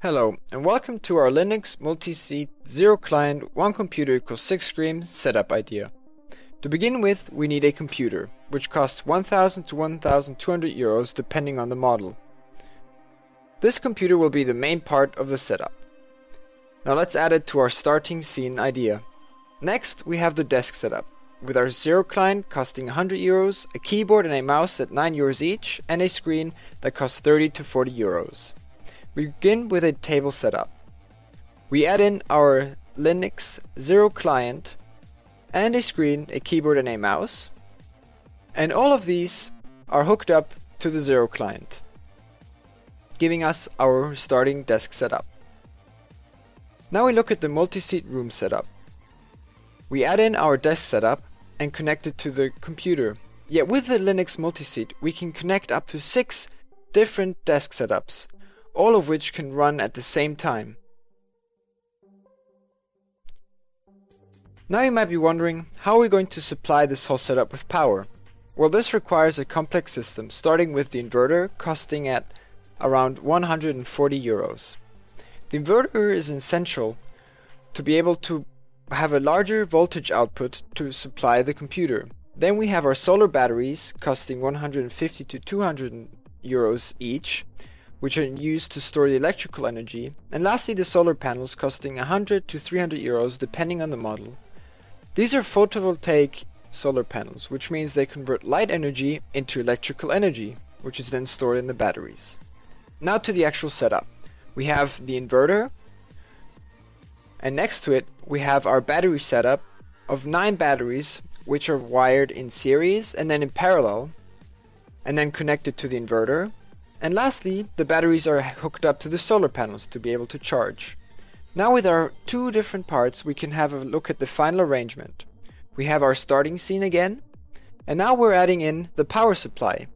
Hello, and welcome to our Linux multi-seat 0 client 1 computer equals 6 screens setup idea. To begin with, we need a computer, which costs 1,000 to 1,200 euros depending on the model. This computer will be the main part of the setup. Now let's add it to our starting scene idea. Next, we have the desk setup, with our 0 client costing 100 euros, a keyboard and a mouse at 9 euros each, and a screen that costs 30 to 40 euros. We begin with a table setup. We add in our Linux 0 client and a screen, a keyboard and a mouse, and all of these are hooked up to the 0 client, giving us our starting desk setup. Now we look at the multi-seat room setup. We add in our desk setup and connect it to the computer. Yet with the Linux multi-seat we can connect up to 6 different desk setups, all of which can run at the same time. Now you might be wondering, how are we going to supply this whole setup with power? Well, this requires a complex system, starting with the inverter costing at around 140 euros. The inverter is essential to be able to have a larger voltage output to supply the computer. Then we have our solar batteries costing 150 to 200 euros each, which are used to store the electrical energy, and lastly the solar panels costing 100 to 300 euros depending on the model. These are photovoltaic solar panels, which means they convert light energy into electrical energy, which is then stored in the batteries. Now to the actual setup. We have the inverter, and next to it we have our battery setup of 9 batteries, which are wired in series and then in parallel, and then connected to the inverter. And lastly, the batteries are hooked up to the solar panels to be able to charge. Now with our 2 different parts we can have a look at the final arrangement. We have our starting scene again, and now we're adding in the power supply.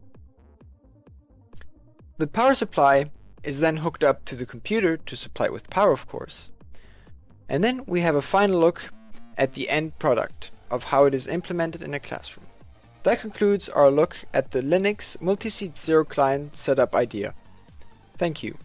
The power supply is then hooked up to the computer to supply it with power, of course. And then we have a final look at the end product of how it is implemented in a classroom. That concludes our look at the Linux multi-seat 0 client setup idea. Thank you.